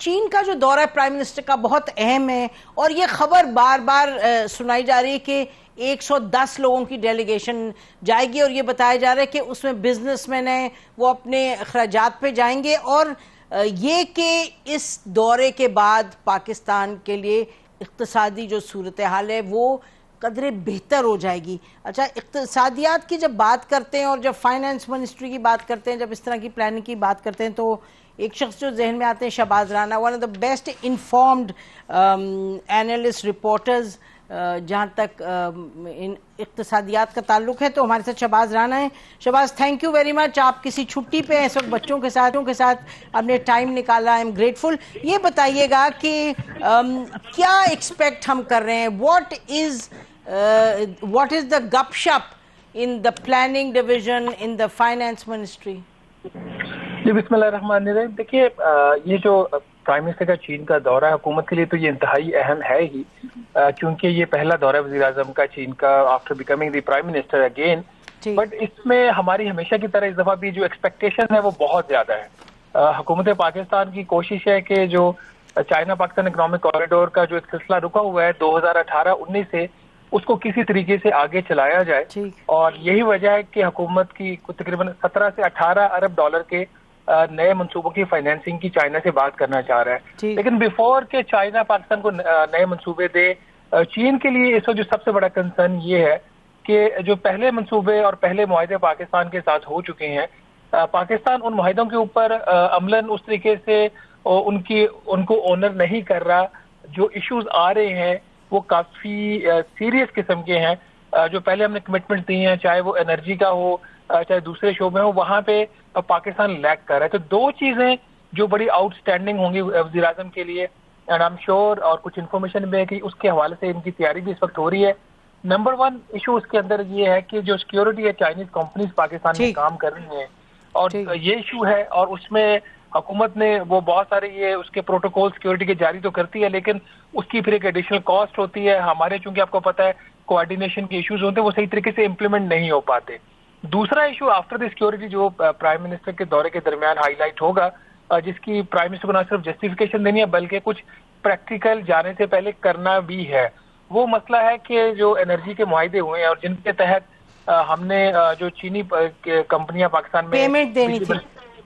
چین کا جو دورہ ہے پرائم منسٹر کا بہت اہم ہے اور یہ خبر بار بار سنائی جا رہی ہے کہ 110 لوگوں کی ڈیلیگیشن جائے گی اور یہ بتایا جا رہا ہے کہ اس میں بزنس مین ہیں وہ اپنے اخراجات پہ جائیں گے اور یہ کہ اس دورے کے بعد پاکستان کے لیے اقتصادی جو صورتحال ہے وہ قدرے بہتر ہو جائے گی۔ اچھا، اقتصادیات کی جب بات کرتے ہیں اور جب فائنانس منسٹری کی بات کرتے ہیں، جب اس طرح کی پلاننگ کی بات کرتے ہیں تو ایک شخص جو ذہن میں آتے ہیں Shahbaz Rana, one of the best informed analyst reporters جہاں تک اقتصادیات کا تعلق ہے، تو ہمارے ساتھ شہباز رانا ہیں۔ Shahbaz, thank you very much, آپ کسی چھٹی پہ ہیں اس وقت، بچوں کے ساتھ آپ نے ٹائم نکالا، آئی ایم گریٹفل۔ یہ بتائیے گا کہ کیا ایکسپیکٹ ہم کر رہے ہیں، what is the گپ شپ in the planning division in the finance ministry؟ جی بسم اللہ الرحمن الرحیم۔ دیکھیے، یہ جو پرائم منسٹر کا چین کا دورہ ہے حکومت کے لیے تو یہ انتہائی اہم ہے ہی، کیونکہ یہ پہلا دورہ وزیر اعظم کا چین کا after becoming the prime minister again. But اس میں ہماری ہمیشہ کی طرح اس دفعہ بھی جو ایکسپیکٹیشن ہے وہ بہت زیادہ ہے۔ حکومت پاکستان کی کوشش ہے کہ جو چائنا پاکستان اکنامک کوریڈور کا جو ایک سلسلہ رکا ہوا ہے 2018-19 سے، اس کو کسی طریقے سے آگے چلایا جائے، اور یہی وجہ ہے کہ حکومت کی تقریباً 17 سے 18 ارب ڈالر کے نئے منصوبوں کی فائنینسنگ کی چائنا سے بات کرنا چاہ رہا ہے۔ لیکن بیفور کہ چائنا پاکستان کو نئے منصوبے دے، چین کے لیے اس وقت جو سب سے بڑا کنسرن یہ ہے کہ جو پہلے منصوبے اور پہلے معاہدے پاکستان کے ساتھ ہو چکے ہیں، پاکستان ان معاہدوں کے اوپر عملاً اس طریقے سے ان کو آنر نہیں کر رہا۔ جو ایشوز آ رہے ہیں وہ کافی سیریس قسم کے ہیں۔ جو پہلے ہم نے کمٹمنٹ دی ہیں، چاہے وہ انرجی کا ہو چاہے دوسرے شعبے ہوں، وہاں پہ پاکستان لیک کر رہا ہے۔ تو دو چیزیں جو بڑی آؤٹ اسٹینڈنگ ہوں گی وزیر اعظم کے لیے، اینڈ آئی ایم شیور، اور کچھ انفارمیشن بھی ہے کہ اس کے حوالے سے ان کی تیاری بھی اس وقت ہو رہی ہے۔ نمبر 1 ایشو اس کے اندر یہ ہے کہ جو سیکیورٹی ہے، چائنیز کمپنیز پاکستان میں کام کر رہی ہیں، اور یہ ایشو ہے، اور اس میں حکومت نے وہ بہت سارے یہ اس کے پروٹوکول سیکیورٹی کے جاری تو کرتی ہے، لیکن اس کی پھر ایک ایڈیشنل کاسٹ ہوتی ہے۔ ہمارے چونکہ آپ کو پتہ ہے کوآرڈینیشن کے ایشوز ہوتے ہیں، وہ صحیح طریقے سے امپلیمنٹ نہیں ہو پاتے۔ دوسرا ایشو آفٹر دی سیکیورٹی جو پرائم منسٹر کے دورے کے درمیان ہائی لائٹ ہوگا، جس کی پرائم منسٹر کو نہ صرف جسٹیفیکیشن دینی ہے بلکہ کچھ پریکٹیکل جانے سے پہلے کرنا بھی ہے، وہ مسئلہ ہے کہ جو انرجی کے معاہدے ہوئے ہیں اور جن کے تحت ہم نے جو چینی کمپنیاں پاکستان میں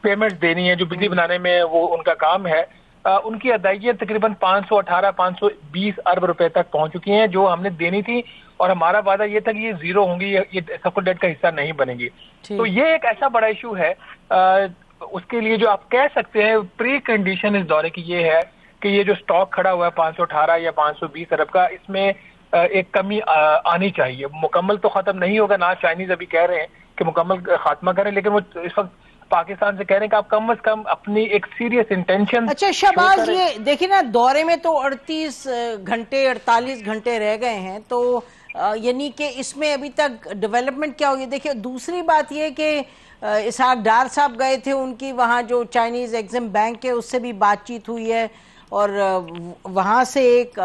پیمنٹ دینی ہے، جو بجلی بنانے میں وہ ان کا کام ہے، ان کی ادائیگیاں تقریباً 518-520 ارب روپے تک پہنچ چکی ہیں جو ہم نے دینی تھی، اور ہمارا وعدہ یہ تھا کہ یہ زیرو ہوں گی، یہ سفر ڈیٹ کا حصہ نہیں بنے گی۔ تو یہ ایک ایسا بڑا ایشو ہے، اس کے لیے جو آپ کہہ سکتے ہیں پری کنڈیشن اس دورے کی یہ ہے کہ یہ جو سٹاک کھڑا ہوا ہے 518 یا 520 ارب کا، اس میں ایک کمی آنی چاہیے۔ مکمل تو ختم نہیں ہوگا، نہ چائنیز ابھی کہہ رہے ہیں کہ مکمل خاتمہ کریں، لیکن وہ اس وقت پاکستان سے کہہ رہے ہیں کہ آپ کم از کم اپنی ایک سیریس انٹینشن۔ اچھا شہباز، یہ دیکھیں نا، دورے میں تو 48 گھنٹے رہ گئے ہیں، تو یعنی کہ اس میں ابھی تک ڈیولپمنٹ کیا ہوگی؟ دیکھیں، دوسری بات یہ کہ اسحاق ڈار صاحب گئے تھے، ان کی وہاں جو چائنیز ایگزم بینک ہے اس سے بھی بات چیت ہوئی ہے، اور وہاں سے ایک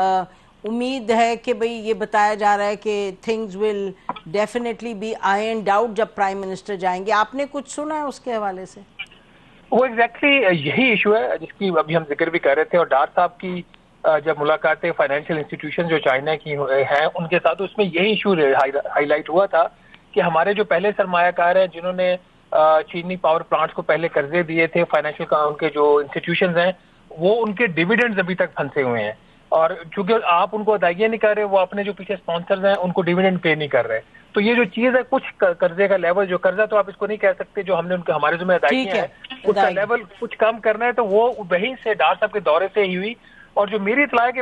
امید ہے کہ بھئی یہ بتایا جا رہا ہے کہ things will definitely be ironed out جب پرائم منسٹر جائیں گے۔ آپ نے کچھ سنا ہے اس کے حوالے سے؟ وہ ایگزیکٹلی یہی ایشو ہے جس کی ابھی ہم ذکر بھی کر رہے تھے، اور ڈار صاحب کی جب ملاقاتیں فائنینشیل انسٹیٹیوشن جو چائنا کی ہیں ان کے ساتھ، اس میں یہی ایشو ہائی لائٹ ہوا تھا کہ ہمارے جو پہلے سرمایہ کار ہیں جنہوں نے چینی پاور پلانٹس کو پہلے قرضے دیے تھے، فائنینشیل ان کے جو انسٹیٹیوشنز ہیں، وہ ان کے ڈیویڈنڈز ابھی تک پھنسے ہوئے ہیں، اور چونکہ آپ ان کو ادائیگیاں نہیں کر رہے، وہ اپنے جو پیچھے اسپانسرز ہیں ان کو ڈیویڈنڈ پے نہیں کر رہے۔ تو یہ جو چیز ہے، کچھ قرضے کا لیول، جو قرضہ تو آپ اس کو نہیں کہہ سکتے جو ہم نے ان کے ہمارے ذمہ ادائیگیاں ہیں، اس کا لیول کچھ کم کرنا ہے، تو وہ وہیں سے ڈار صاحب کے دورے سے ہی ہوئی۔ اور جو میری اطلاع ہے کہ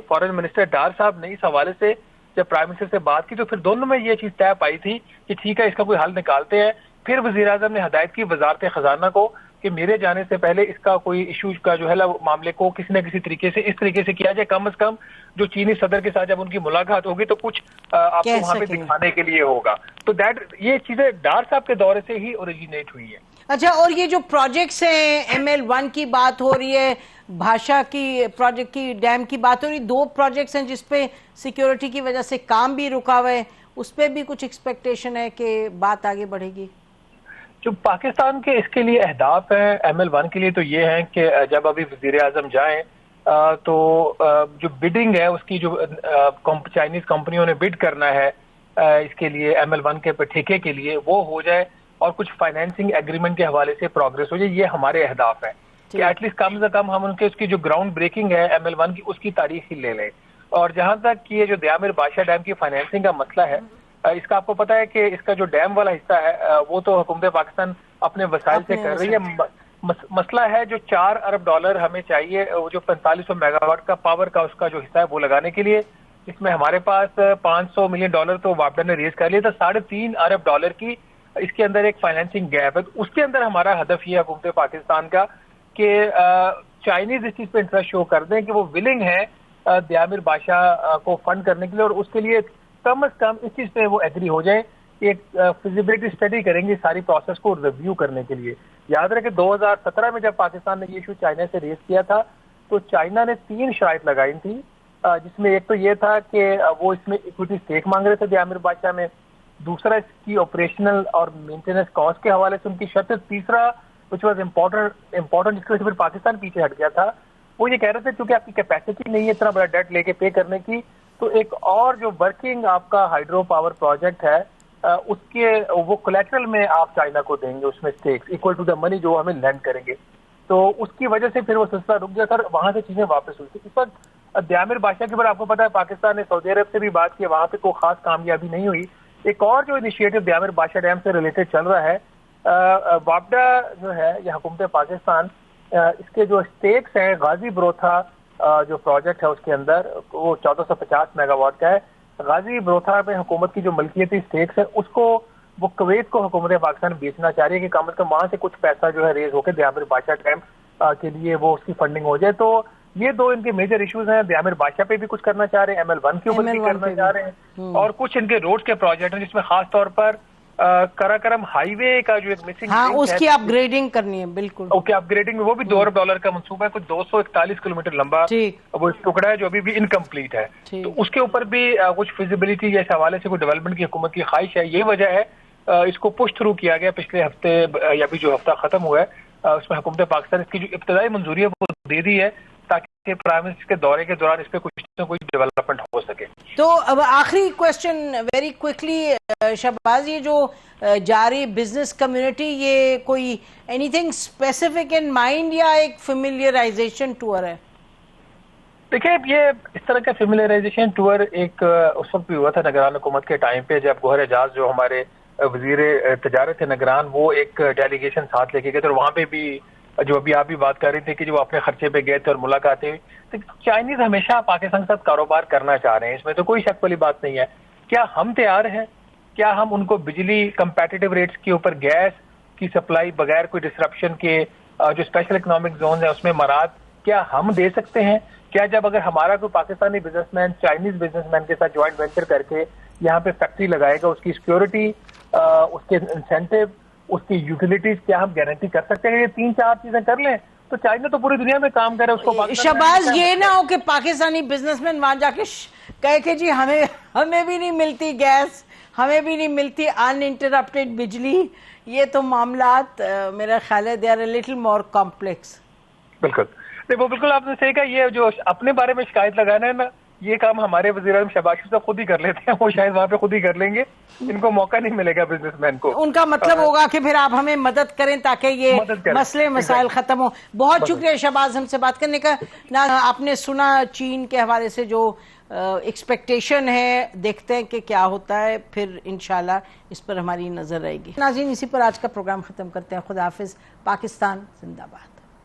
فارن منسٹر ڈار صاحب نے اس حوالے سے جب پرائم منسٹر سے بات کی تو پھر دونوں میں یہ چیز طے پائی تھی کہ ٹھیک ہے، اس کا کوئی حل نکالتے ہیں۔ پھر وزیر اعظم نے ہدایت کی وزارت خزانہ کو کہ میرے جانے سے پہلے اس کا کوئی ایشو کا جو ہے معاملے کو کسی نہ کسی طریقے سے اس طریقے سے کیا جائے، کم از کم جو چینی صدر کے ساتھ جب ان کی ملاقات ہوگی تو کچھ آپ کو وہاں پہ دکھانے کے لیے ہوگا۔ تو یہ چیزیں ڈار صاحب کے دورے سے ہی اوریجنیٹ ہوئی ہیں۔ اچھا، اور یہ جو پروجیکٹس ہیں، ML1 کی بات ہو رہی ہے، بھاشا کی پروجیکٹ کی، ڈیم کی بات ہو رہی ہے، 2 پروجیکٹس ہیں جس پہ سیکیورٹی کی وجہ سے کام بھی رکا ہوا ہے، اس پہ بھی کچھ ایکسپیکٹیشن ہے کہ بات آگے بڑھے گی؟ جو پاکستان کے اس کے لیے اہداف ہیں ML1 کے لیے تو یہ ہیں کہ جب ابھی وزیر اعظم جائیں تو جو بڈنگ ہے اس کی جو چائنیز کمپنیوں نے بڈ کرنا ہے اس کے لیے ML1 کے ٹھیکے کے لیے وہ ہو جائے اور کچھ فائنینسنگ ایگریمنٹ کے حوالے سے پروگریس ہو جائے. یہ ہمارے اہداف ہیں کہ ایٹ لیسٹ کم سے کم ہم ان کے اس کی جو گراؤنڈ بریکنگ ہے ML1 کی اس کی تاریخ ہی لے لیں. اور جہاں تک یہ جو دیامر بادشاہ ڈیم کی فائنینسنگ کا مسئلہ ہے اس کا آپ کو پتا ہے کہ اس کا جو ڈیم والا حصہ ہے وہ تو حکومت پاکستان اپنے وسائل سے کر رہی ہے. مسئلہ ہے جو $4 ارب ہمیں چاہیے وہ جو 4500 میگا واٹ کا پاور کا اس کا جو حصہ ہے وہ لگانے کے لیے. اس میں ہمارے پاس $500 ملین تو واپڈا نے ریز کر لیا تھا. $3.5 ارب کی اس کے اندر ایک فائنینسنگ گیپ ہے. اس کے اندر ہمارا ہدف یہ حکومت پاکستان کا کہ چائنیز اس چیز پہ انٹرسٹ شو کر دیں کہ وہ ولنگ ہے دیامر بادشاہ کو فنڈ کرنے کے لیے اور اس کے لیے کم از کم اس چیز پہ وہ ایگری ہو جائیں. ایک فیزیبلٹی اسٹڈی کریں گے ساری پروسیس کو ریویو کرنے کے لیے. یاد رہے کہ 2017 میں جب پاکستان نے یہ ایشو چائنا سے ریز کیا تھا تو چائنا نے 3 شرائط لگائی تھی جس میں ایک تو یہ تھا کہ وہ اس میں اکویٹی اسٹیک مانگ رہے تھے دیامر بادشاہ میں. دوسرا اس کی آپریشنل اور مینٹیننس کاسٹ کے حوالے سے ان کی شرط. تیسرا وچ واز امپورٹنٹ جس کی وجہ سے پھر پاکستان پیچھے ہٹ گیا تھا وہ یہ کہہ رہے تھے کیونکہ آپ کی کیپیسٹی نہیں ہے اتنا بڑا ڈیٹ لے کے پے کرنے کی تو ایک اور جو ورکنگ آپ کا ہائیڈرو پاور پروجیکٹ ہے اس کے وہ کولیٹرل میں آپ چائنا کو دیں گے اس میں اسٹیکس اکول ٹو دا منی جو ہمیں لینڈ کریں گے. تو اس کی وجہ سے پھر وہ سلسلہ رک گیا سر. وہاں سے چیزیں واپس ہوئی تھی. اس وقت دیامر بادشاہ کے اوپر آپ کو پتا ہے پاکستان نے سعودی عرب سے بھی بات کی وہاں پہ کوئی خاص کامیابی نہیں ہوئی. ایک اور جو انیشیٹو دیامر بادشاہ ڈیم سے ریلیٹڈ چل رہا ہے واپڈا جو ہے یہ حکومت پاکستان اس کے جو اسٹیکس ہیں غازی بروتھا جو پروجیکٹ ہے اس کے اندر وہ 1450 میگا واٹ کا ہے. غازی بروتھا میں حکومت کی جو ملکیتی اسٹیکس ہے اس کو وہ کویت کو حکومت پاکستان بیچنا چاہ رہی ہے کہ کم از کم وہاں سے کچھ پیسہ جو ہے ریز ہو کے دیامر بادشاہ ڈیم کے لیے وہ اس کی فنڈنگ ہو جائے. تو یہ 2 ان کے میجر ایشوز ہیں. دیامر بادشاہ پہ بھی کچھ کرنا چاہ رہے ہیں ML1 کے اوپر بھی کرنا چاہ رہے ہیں اور کچھ ان کے روڈ کے پروجیکٹ ہیں جس میں خاص طور پر کراکرم ہائی وے کا جو ایک مسنگ اس کی اپ گریڈنگ کرنی ہے. بالکل اوکے اپ گریڈنگ میں وہ بھی $2 ارب کا منصوبہ ہے. کچھ 241 کلومیٹر لمبا وہ ٹکڑا ہے جو ابھی بھی انکمپلیٹ ہے. تو اس کے اوپر بھی کچھ فیزیبلٹی یا اس حوالے سے کوئی ڈیولپمنٹ کی حکومت کی خواہش ہے. یہ وجہ ہے اس کو پش تھرو کیا گیا پچھلے ہفتے یا بھی جو ہفتہ ختم ہوا ہے اس میں حکومت پاکستان اس کی جو ابتدائی منظوری ہے وہ دے دی ہے تاکہ پرائم منسٹر کے دورے کے دوران اس پہ کچھ نہ کچھ ڈیولپمنٹ ہو سکے. تو اب آخری کوشچن ویری کوئکلی شہباز, یہ جو جاری بزنس کمیونٹی یہ کوئی any thing specific in mind یا ایک فیملیئرائزیشن ٹور ہے؟ دیکھیں یہ اس طرح کا فیملیئرائزیشن ٹور ایک اس وقت بھی ہوا تھا نگران حکومت کے ٹائم پہ جب گوہر اعجاز جو ہمارے وزیر تجارت ہے نگران وہ ایک ڈیلیگیشن ساتھ لے کے گئے تھے اور وہاں پہ بھی جو ابھی آپ بھی بات کر رہے تھے کہ جو اپنے خرچے پہ گئے تھے اور ملاقاتیں ہوئی. چائنیز ہمیشہ پاکستان کے ساتھ کاروبار کرنا چاہ رہے ہیں, اس میں تو کوئی شک والی بات نہیں ہے. کیا ہم تیار ہیں؟ کیا ہم ان کو بجلی کمپیٹیٹیو ریٹس کے اوپر گیس کی سپلائی بغیر کوئی ڈسرپشن کے جو اسپیشل اکنامک زون ہے اس میں مراد کیا ہم دے سکتے ہیں؟ کیا جب اگر ہمارا کوئی Pakistani business man Chinese business man کے ساتھ جوائنٹ وینچر کر کے یہاں پہ فیکٹری لگائے گا اس کی سیکورٹی اس کے انسینٹیو اس کی یوٹیلیٹیز کیا ہم گارنٹی کر سکتے ہیں؟ یہ 3-4 چیزیں کر لیں تو چائنا تو پوری دنیا میں کام کرے. اس کو شہباز یہ نہ ہو کہ پاکستانی بزنس مین وہاں جا کے کہے کہ جی ہمیں بھی نہیں ملتی گیس, ہمیں بھی نہیں ملتی ان انٹرپٹیڈ بجلی. یہ تو معاملات میرا خیال ہے they are a little more complex. بالکل وہ بالکل آپ نے صحیح کہا. یہ جو اپنے بارے میں شکایت لگانا ہے نا یہ کام ہمارے وزیر اعظم شہباز شریف خود ہی کر لیتے ہیں. وہ شاید وہاں پہ خود ہی کر لیں گے, ان کو موقع نہیں ملے گا بزنس مین کو. ان کا مطلب ہوگا کہ پھر آپ ہمیں مدد کریں تاکہ یہ مسئلے مسائل ختم ہو. بہت شکریہ شہباز ہم سے بات کرنے کا. آپ نے سنا چین کے حوالے سے جو ایکسپیکٹیشن ہے, دیکھتے ہیں کہ کیا ہوتا ہے, پھر انشاءاللہ اس پر ہماری نظر رہے گی. ناظرین اسی پر آج کا پروگرام ختم کرتے ہیں. خدا حافظ. پاکستان زندہ باد.